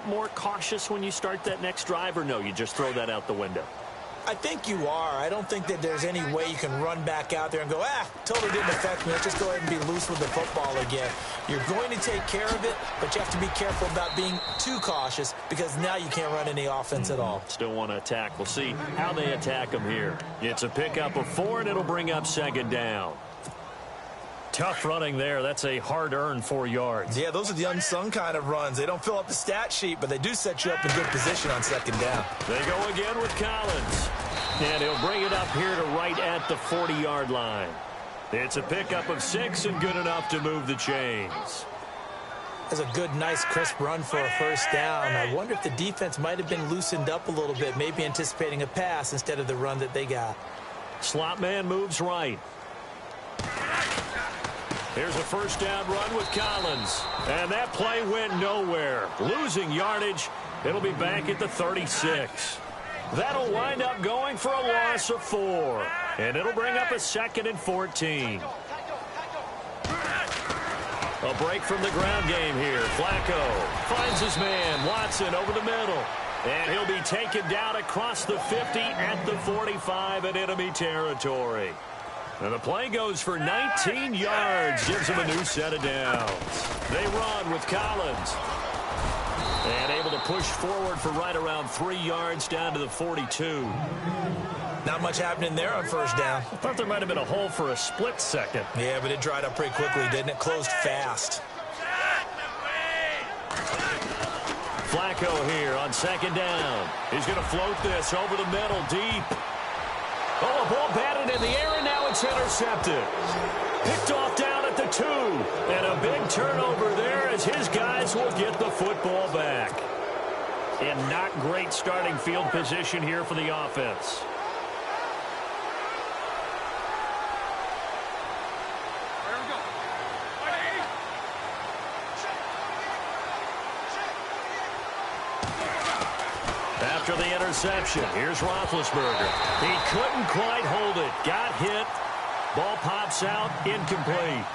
more cautious when you start that next drive, or no, you just throw that out the window? I think you are. I don't think that there's any way you can run back out there and go, totally didn't affect me. Let's just go ahead and be loose with the football again. You're going to take care of it, but you have to be careful about being too cautious because now you can't run any offense at all. Still want to attack. We'll see how they attack them here. It's a pickup of 4, and it'll bring up second down. Tough running there. That's a hard-earned 4 yards. Yeah, those are the unsung kind of runs. They don't fill up the stat sheet, but they do set you up in good position on second down. They go again with Collins. And he'll bring it up here to right at the 40-yard line. It's a pickup of 6 and good enough to move the chains. That's a good, nice, crisp run for a first down. I wonder if the defense might have been loosened up a little bit, maybe anticipating a pass instead of the run that they got. Slot man moves right. Here's a first down run with Collins. And that play went nowhere. Losing yardage. It'll be back at the 36. That'll wind up going for a loss of 4. And it'll bring up a 2nd and 14. A break from the ground game here. Flacco finds his man, Watson, over the middle. And he'll be taken down across the 50 at the 45 in enemy territory. And the play goes for 19 yards. Gives them a new set of downs. They run with Collins. And able to push forward for right around 3 yards down to the 42. Not much happening there on first down. I thought there might have been a hole for a split second. Yeah, but it dried up pretty quickly, didn't it? Closed fast. Flacco here on second down. He's going to float this over the middle deep. Oh, a ball batted in the air, and now it's intercepted. Picked off down at the 2. And a big turnover there as his guys will get the football back. And not great starting field position here for the offense. After the interception, here's Roethlisberger. He couldn't quite hold it. Got hit. Ball pops out. Incomplete.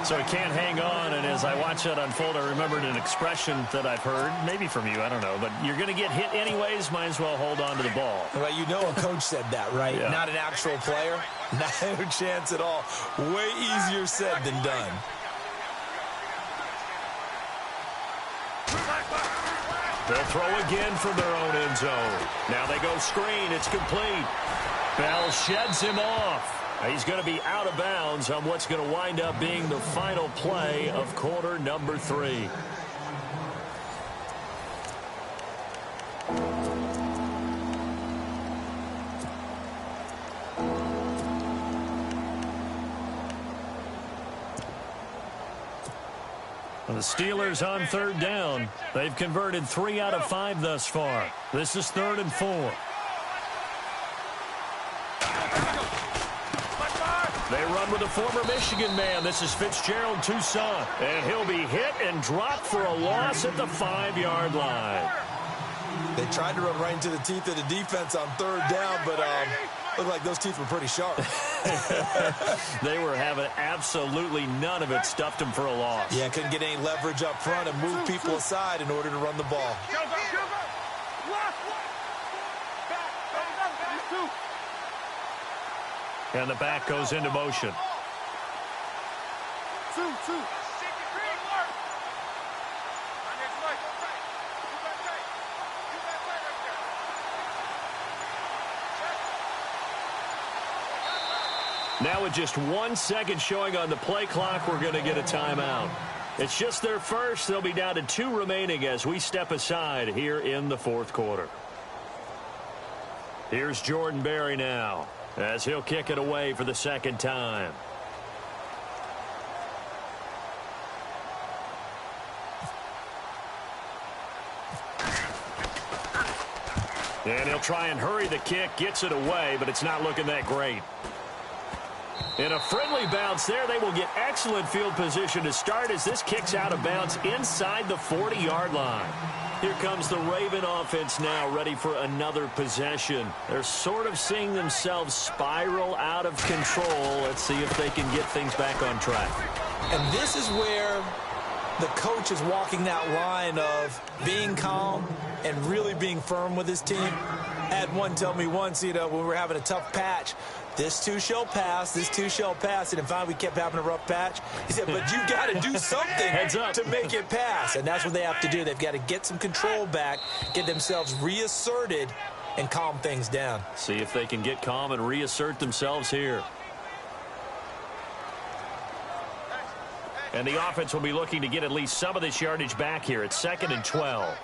So he can't hang on, and as I watch that unfold, I remembered an expression that I've heard, maybe from you, I don't know, but you're going to get hit anyways, might as well hold on to the ball. Well, you know a coach said that, right? Yeah. Not an actual player. No chance at all. Way easier said than done. They'll throw again from their own end zone. Now they go screen. It's complete. Bell sheds him off. He's going to be out of bounds on what's going to wind up being the final play of quarter number 3. The Steelers on third down. They've converted 3 out of 5 thus far. This is 3rd and 4. They run with a former Michigan man. This is Fitzgerald Toussaint. And he'll be hit and dropped for a loss at the 5-yard line. They tried to run right into the teeth of the defense on third down, but looked like those teeth were pretty sharp. They were having absolutely none of it. Stuffed them for a loss. Yeah, couldn't get any leverage up front and move people aside in order to run the ball. And the back goes into motion. Now with just 1 second showing on the play clock, we're going to get a timeout. It's just their first. They'll be down to 2 remaining as we step aside here in the 4th quarter. Here's Jordan Berry now as he'll kick it away for the 2nd time. And he'll try and hurry the kick, gets it away, but it's not looking that great. In a friendly bounce there, they will get excellent field position to start as this kicks out of bounds inside the 40-yard line. Here comes the Raven offense now, ready for another possession. They're sort of seeing themselves spiral out of control. Let's see if they can get things back on track. And this is where the coach is walking that line of being calm and really being firm with his team. I had one tell me once, when we were having a tough patch, this too shall pass, this too shall pass. And finally, we kept having a rough patch. He said, but you got to do something to make it pass. And that's what they have to do. They've got to get some control back, get themselves reasserted, and calm things down. See if they can get calm and reassert themselves here. And the offense will be looking to get at least some of this yardage back here. It's 2nd and 12.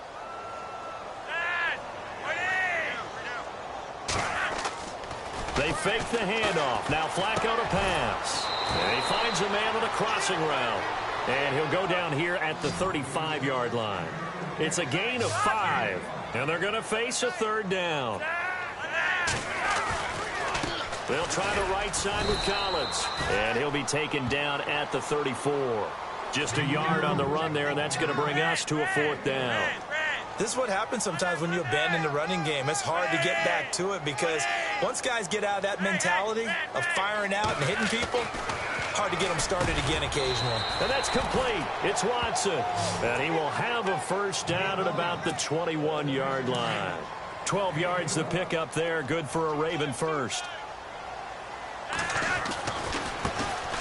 They fake the handoff. Now Flacco to pass. And he finds a man on a crossing route. And he'll go down here at the 35-yard line. It's a gain of 5. And they're going to face a 3rd down. They'll try the right side with Collins. And he'll be taken down at the 34. Just a yard on the run there, and that's going to bring us to a 4th down. This is what happens sometimes when you abandon the running game. It's hard to get back to it because once guys get out of that mentality of firing out and hitting people, hard to get them started again occasionally. And that's complete. It's Watson. And he will have a 1st down at about the 21-yard line. 12 yards to pick up there. Good for a Raven 1st.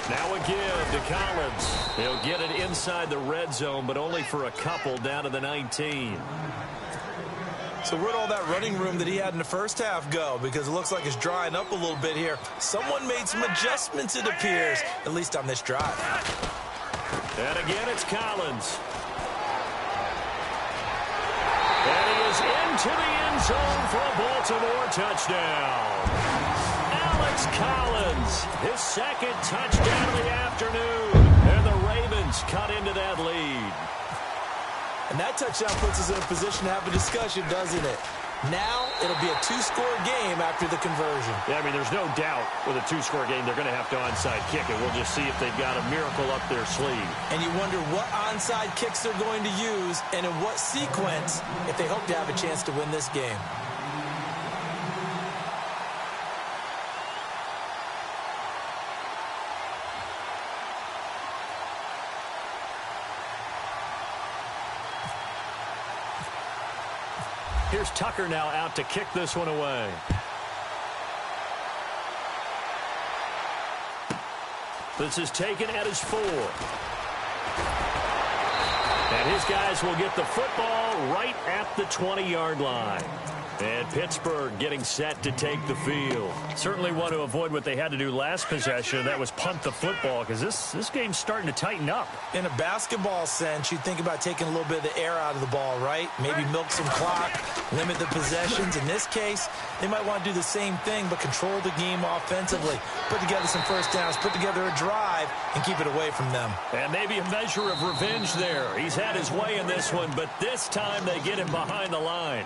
Now a give to Collins. He'll get it inside the red zone, but only for a couple down to the 19. So where'd all that running room that he had in the first half go? Because it looks like it's drying up a little bit here. Someone made some adjustments, it appears, at least on this drive. And again, it's Collins. And he is into the end zone for a Baltimore touchdown. Alex Collins, his 2nd touchdown of the afternoon. And the Ravens cut into that lead. And that touchdown puts us in a position to have a discussion, doesn't it? Now it'll be a 2-score game after the conversion. Yeah, I mean, there's no doubt with a 2-score game they're going to have to onside kick it. We'll just see if they've got a miracle up their sleeve. And you wonder what onside kicks they're going to use and in what sequence if they hope to have a chance to win this game. Here's Tucker now out to kick this one away. This is taken at his 4. And his guys will get the football right at the 20-yard line. And Pittsburgh getting set to take the field. Certainly want to avoid what they had to do last possession. That was punt the football because this game's starting to tighten up. In a basketball sense, you think about taking a little bit of the air out of the ball, right? Maybe milk some clock, limit the possessions. In this case, they might want to do the same thing but control the game offensively. Put together some 1st downs, put together a drive, and keep it away from them. And maybe a measure of revenge there. He's had his way in this one, but this time they get him behind the line.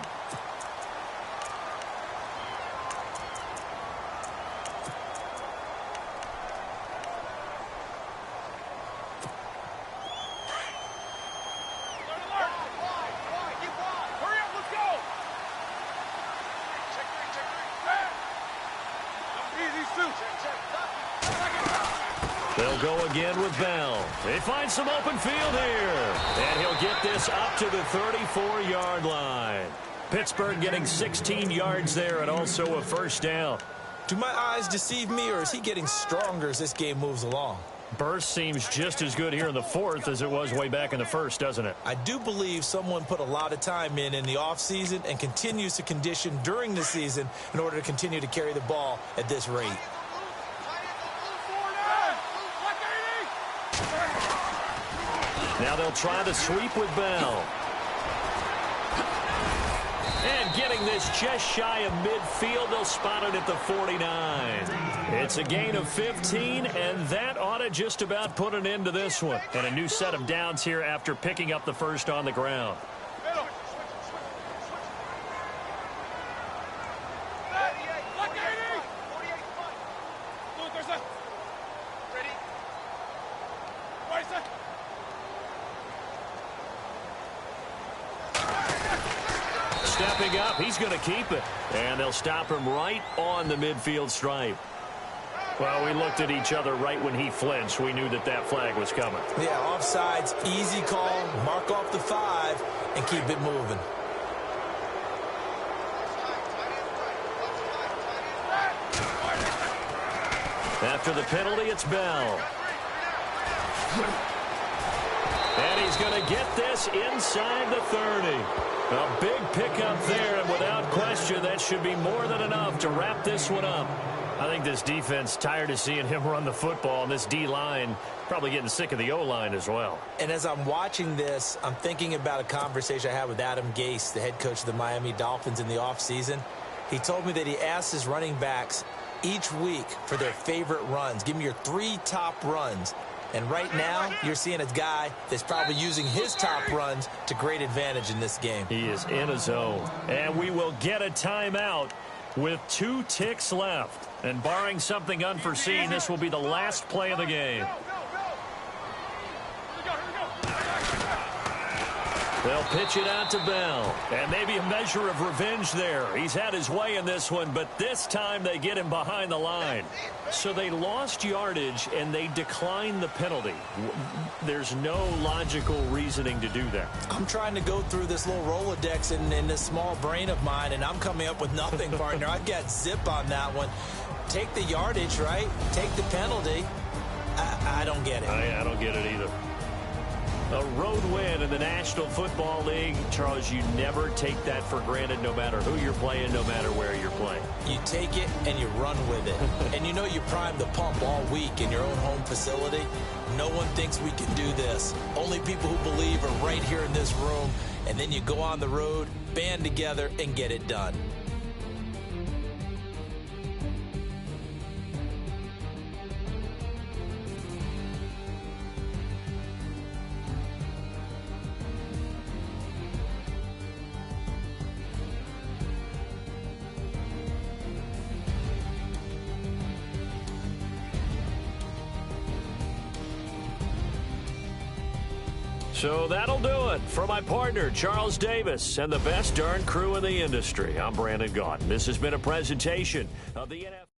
They'll go again with Bell. They find some open field here. And he'll get this up to the 34-yard line. Pittsburgh getting 16 yards there and also a 1st down. Do my eyes deceive me, or is he getting stronger as this game moves along? Burst seems just as good here in the 4th as it was way back in the 1st, doesn't it? I do believe someone put a lot of time in the offseason and continues to condition during the season in order to continue to carry the ball at this rate. Now they'll try the sweep with Bell. And getting this just shy of midfield, they'll spot it at the 49. It's a gain of 15, and that ought to just about put an end to this one. And a new set of downs here after picking up the 1st on the ground. Stepping up, he's going to keep it. And they'll stop him right on the midfield stripe. Well, we looked at each other right when he flinched. We knew that that flag was coming. Yeah, offsides, easy call, mark off the 5, and keep it moving. After the penalty, it's Bell. And he's going to get this inside the 30. A big pickup there, and without question, that should be more than enough to wrap this one up. I think this defense tired of seeing him run the football, and this D-line probably getting sick of the O-line as well. And as I'm watching this, I'm thinking about a conversation I had with Adam Gase, the head coach of the Miami Dolphins in the offseason. He told me that he asked his running backs each week for their favorite runs. Give me your 3 top runs. And right now, you're seeing a guy that's probably using his top runs to great advantage in this game. He is in a zone. And we will get a timeout with 2 ticks left. And barring something unforeseen, this will be the last play of the game. They'll pitch it out to Bell. And maybe a measure of revenge there. He's had his way in this one, but this time they get him behind the line. So they lost yardage, and they declined the penalty. There's no logical reasoning to do that. I'm trying to go through this little Rolodex in this small brain of mine, and I'm coming up with nothing, partner. I've got zip on that one. Take the yardage, right? Take the penalty. I don't get it. I don't get it either. A road win in the National Football League. Charles, you never take that for granted no matter who you're playing, no matter where you're playing. You take it and you run with it. And you know you prime the pump all week in your own home facility. No one thinks we can do this. Only people who believe are right here in this room. And then you go on the road, band together, and get it done. So that'll do it for my partner, Charles Davis, and the best darn crew in the industry. I'm Brandon Gaudin. This has been a presentation of the NFL.